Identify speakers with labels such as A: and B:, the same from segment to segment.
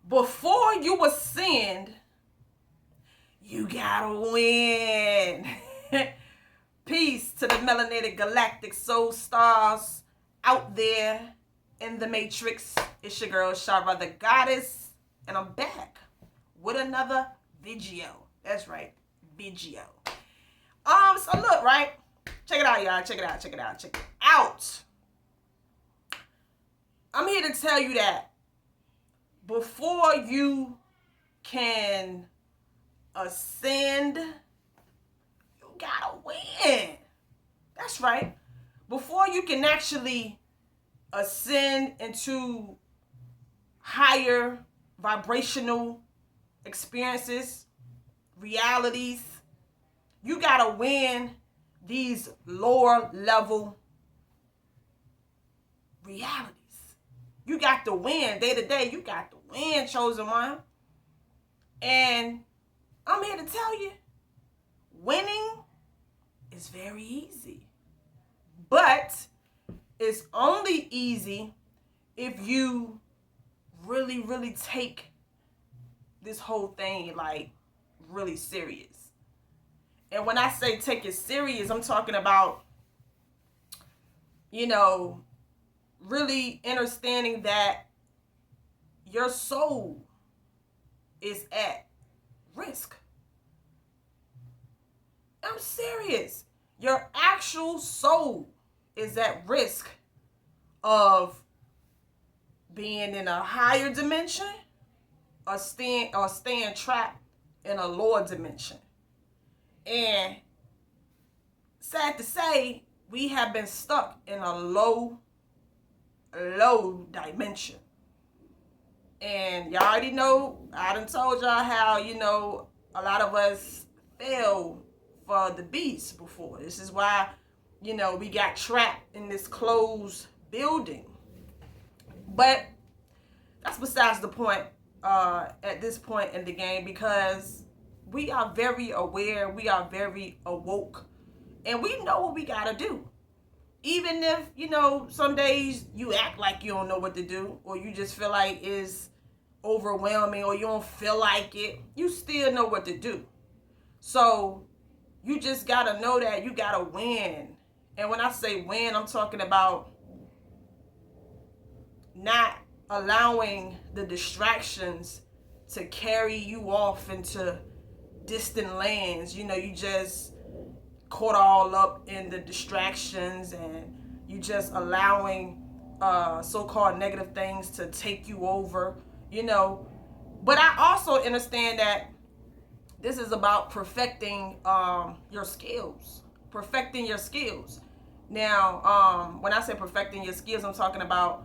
A: before you ascend, you gotta win. Peace to the melanated galactic soul stars out there in the matrix. It's your girl Shara the Goddess, and I'm back with another video. That's right, video. So look, right? Check it out, y'all. Check it out. I'm here to tell you that before you can ascend, you gotta win. That's right. Before you can actually ascend into higher vibrational experiences, realities, you gotta win these lower level realities. You got to win day to day. You got to win, chosen one. And I'm here to tell you, winning is very easy. But it's only easy if you really, really take this whole thing like really serious. And when I say take it serious, I'm talking about, really understanding that your soul is at risk. I'm serious. Your actual soul is at risk of being in a higher dimension or staying trapped in a lower dimension. And sad to say, we have been stuck in a low dimension. And y'all already know, I done told y'all how, a lot of us fell for the beast before. This is why, we got trapped in this closed building. But that's besides the point at this point in the game, because we are very aware, we are very awoke, and we know what we gotta do. Even if, some days you act like you don't know what to do, or you just feel like it's overwhelming, or you don't feel like it, you still know what to do. So you just gotta know that you gotta win. And when I say win, I'm talking about not allowing the distractions to carry you off into distant lands. You just caught all up in the distractions, and you just allowing so-called negative things to take you over, But I also understand that this is about perfecting your skills. Now, when I say perfecting your skills, I'm talking about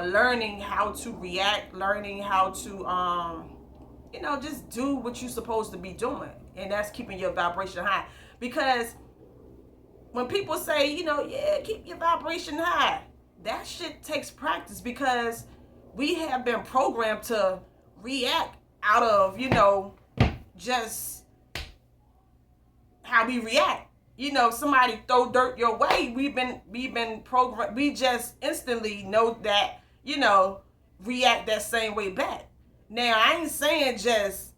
A: learning how to react, learning how to just do what you're supposed to be doing. And that's keeping your vibration high. Because when people say, keep your vibration high, that shit takes practice, because we have been programmed to react out of, just how we react. Somebody throw dirt your way, we've been programmed. We just instantly know that, react that same way back. Now, I ain't saying just,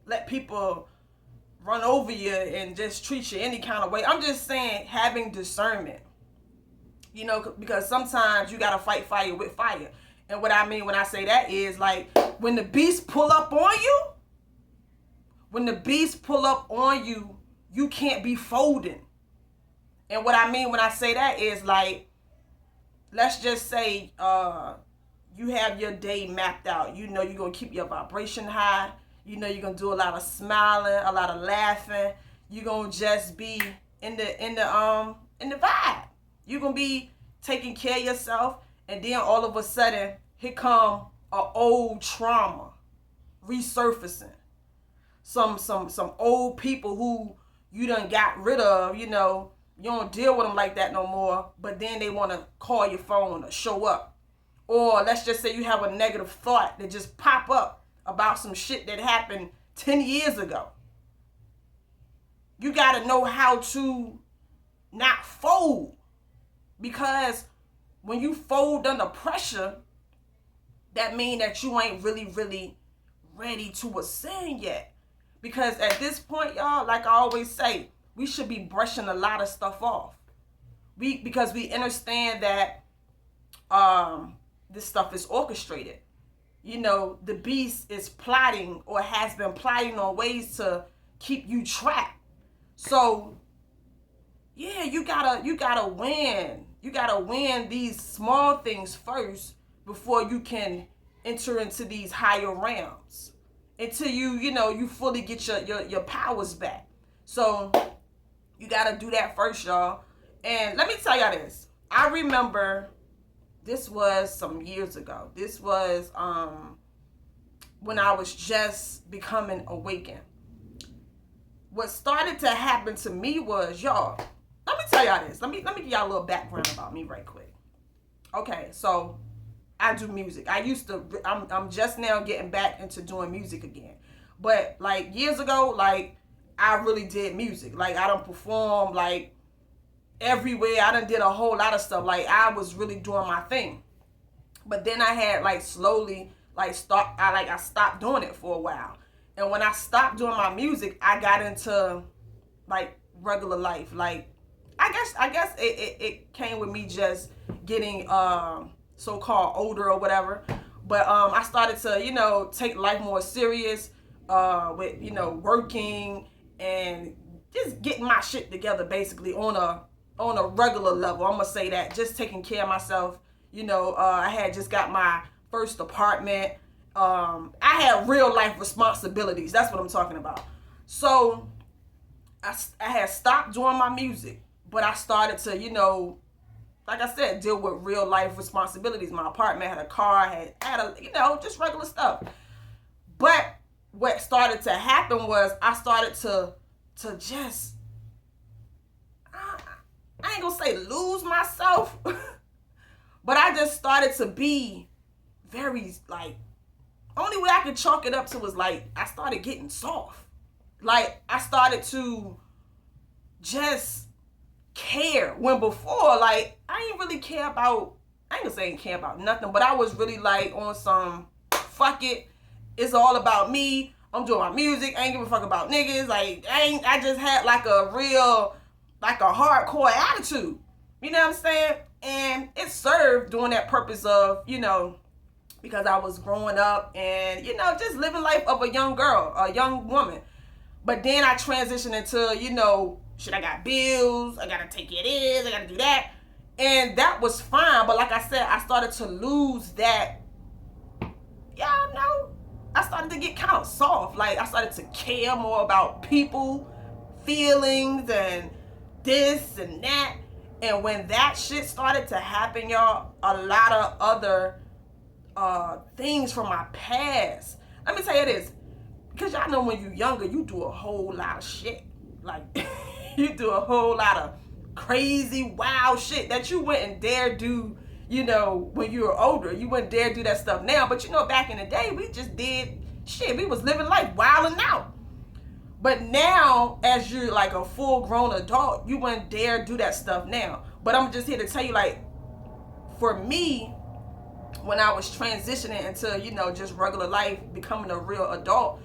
A: let people run over you and just treat you any kind of way. I'm just saying having discernment, because sometimes you got to fight fire with fire. And what I mean when I say that is, like, when the beast pull up on you, you can't be folding. And what I mean when I say that is, like, let's just say you have your day mapped out. You're going to keep your vibration high. You're going to do a lot of smiling, a lot of laughing. You're going to just be in the vibe. You're going to be taking care of yourself. And then all of a sudden, here come an old trauma resurfacing. Some old people who you done got rid of, you don't deal with them like that no more, but then they want to call your phone or show up. Or let's just say you have a negative thought that just pop up about some shit that happened 10 years ago. You got to know how to not fold, because when you fold under pressure, that mean that you ain't really ready to ascend yet. Because at this point, y'all, like I always say, we should be brushing a lot of stuff off. Because we understand that this stuff is orchestrated. You know, the beast is plotting or has been plotting on ways to keep you trapped. So yeah, you gotta win. You gotta win these small things first before you can enter into these higher realms. Until you fully get your powers back. So you gotta do that first, y'all. And let me tell y'all this. I remember this was some years ago. This was when I was just becoming awakened. What started to happen to me was, y'all, let me tell y'all this. Let me give y'all a little background about me right quick. Okay, so I do music. I'm just now getting back into doing music again. But like years ago, like I really did music. Like I done perform like everywhere. I done did a whole lot of stuff. Like I was really doing my thing. But then I had like slowly I stopped doing it for a while. And when I stopped doing my music, I got into like regular life. Like I guess it came with me just getting so-called older or whatever. But I started to, take life more serious with, working and just getting my shit together basically on a regular level. I'm gonna say that, just taking care of myself. I had just got my first apartment. I had real life responsibilities. That's what I'm talking about. So I had stopped doing my music, but I started to, like I said, deal with real life responsibilities. My apartment, had a car, had a, just regular stuff. But what started to happen was I started to just, I ain't gonna say lose myself, but I just started to be very, only way I could chalk it up to was I started getting soft. Like I started to just care, when before, I ain't really care about, I ain't gonna say I ain't care about nothing, but I was really on some, fuck it, it's all about me, I'm doing my music, I ain't give a fuck about niggas, I just had a real, a hardcore attitude, you know what I'm saying? And it served doing that purpose of, because I was growing up and, just living life of a young girl, a young woman. But then I transitioned into, shit, I got bills, I gotta take care of this, I gotta do that. And that was fine. But like I said, I started to lose that, I started to get kind of soft. I started to care more about people, feelings, and this and that. And when that shit started to happen, y'all, a lot of other things from my past. Let me tell you this. Because y'all know when you're younger, you do a whole lot of shit. You do a whole lot of crazy, wild shit that you wouldn't dare do, when you were older. You wouldn't dare do that stuff now. But back in the day, we just did shit. We was living life wilding out. But now, as you're a full-grown adult, you wouldn't dare do that stuff now. But I'm just here to tell you, for me, when I was transitioning into, just regular life, becoming a real adult,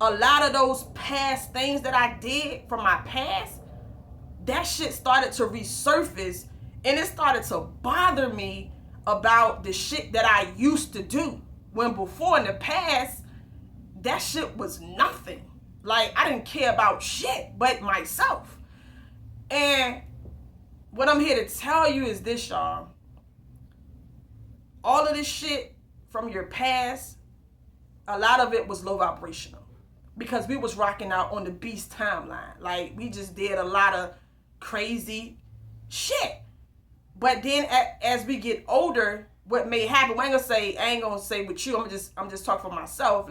A: a lot of those past things that I did from my past, that shit started to resurface, and it started to bother me about the shit that I used to do. When before in the past, that shit was nothing. I didn't care about shit but myself. And what I'm here to tell you is this, y'all. All of this shit from your past, a lot of it was low vibrational. Because we was rocking out on the beast timeline. We just did a lot of crazy shit. But then as we get older, what may happen, I ain't gonna say with you, I'm just talking for myself.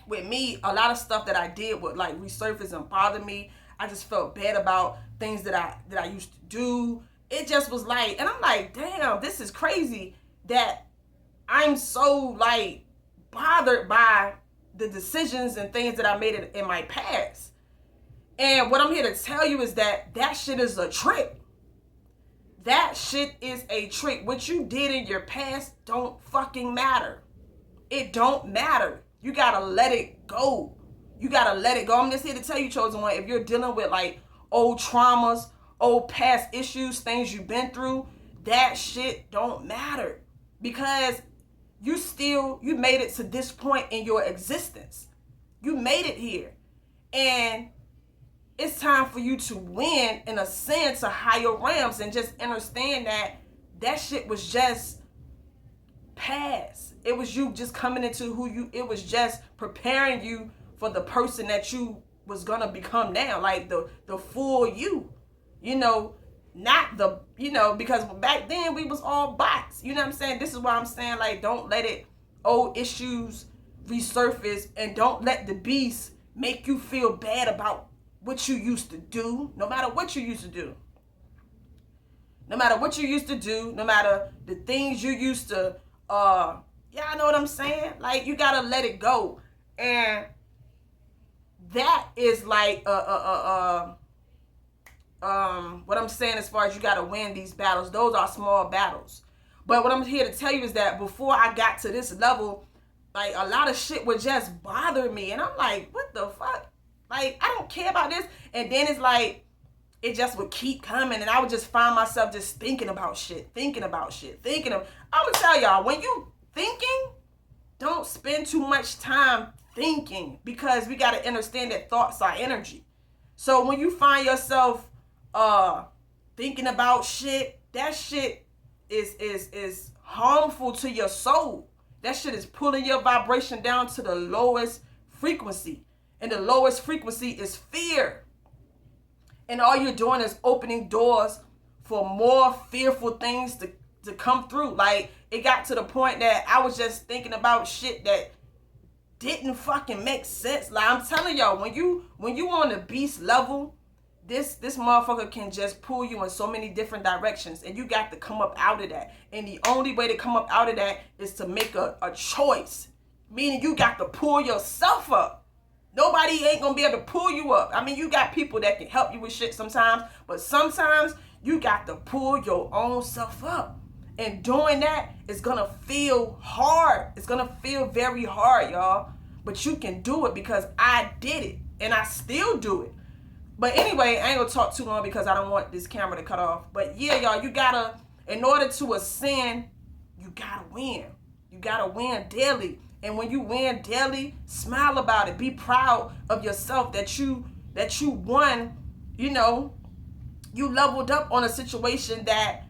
A: With me, a lot of stuff that I did would resurface and bother me. I just felt bad about things that I used to do. It just was and I'm damn, this is crazy that I'm so bothered by the decisions and things that I made in my past. And what I'm here to tell you is that shit is a trick. That shit is a trick. What you did in your past don't fucking matter. It don't matter. You gotta let it go. You gotta let it go. I'm just here to tell you, chosen one, if you're dealing with like old traumas, old past issues, things you've been through, that shit don't matter. Because you made it to this point in your existence. You made it here. And it's time for you to win and ascend to higher realms and just understand that that shit was just past. It was you just coming into it was just preparing you for the person that you was gonna become now, like the full you, not the, because back then we was all bots, you know what I'm saying? This is why I'm saying, like, don't let old issues resurface, and don't let the beast make you feel bad about what you used to do, no matter what you used to do. No matter what you used to do, no matter the things you used to, y'all know what I'm saying? Like, you gotta let it go. And that is like, what I'm saying as far as you gotta win these battles. Those are small battles. But what I'm here to tell you is that before I got to this level, like, a lot of shit would just bother me. And I'm like, what the fuck? Like, I don't care about this. And then it's like, it just would keep coming. And I would just find myself just thinking about shit. I'm going to tell y'all, when you thinking, don't spend too much time thinking. Because we got to understand that thoughts are energy. So when you find yourself thinking about shit, that shit is harmful to your soul. That shit is pulling your vibration down to the lowest frequency. And the lowest frequency is fear. And all you're doing is opening doors for more fearful things to come through. Like, it got to the point that I was just thinking about shit that didn't fucking make sense. Like, I'm telling y'all, when you on the beast level, this motherfucker can just pull you in so many different directions. And you got to come up out of that. And the only way to come up out of that is to make a choice. Meaning you got to pull yourself up. Nobody ain't gonna be able to pull you up. I mean, you got people that can help you with shit sometimes, but sometimes you got to pull your own self up. And doing that is gonna feel hard. It's gonna feel very hard, y'all. But you can do it because I did it. And I still do it. But anyway, I ain't gonna talk too long because I don't want this camera to cut off. But yeah, y'all, you gotta, in order to ascend, you gotta win. You gotta win daily. And when you win daily, smile about it. Be proud of yourself that you won. You leveled up on a situation that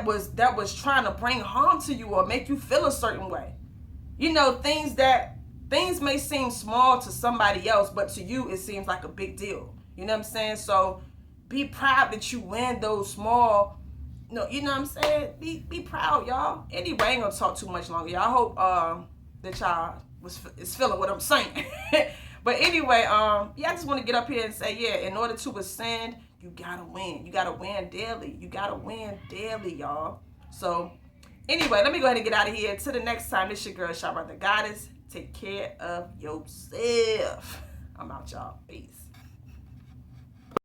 A: was trying to bring harm to you or make you feel a certain way. Things may seem small to somebody else, but to you it seems like a big deal. You know what I'm saying? So be proud that you win those small. You know what I'm saying? Be proud, y'all. Anyway, I ain't gonna talk too much longer, y'all. I hope that y'all is feeling what I'm saying. But anyway, I just want to get up here and say, yeah, in order to ascend, you gotta win. You gotta win daily. You gotta win daily, y'all. So anyway, let me go ahead and get out of here. Till the next time, it's your girl, Shabba the Goddess. Take care of yourself. I'm out, y'all. Peace.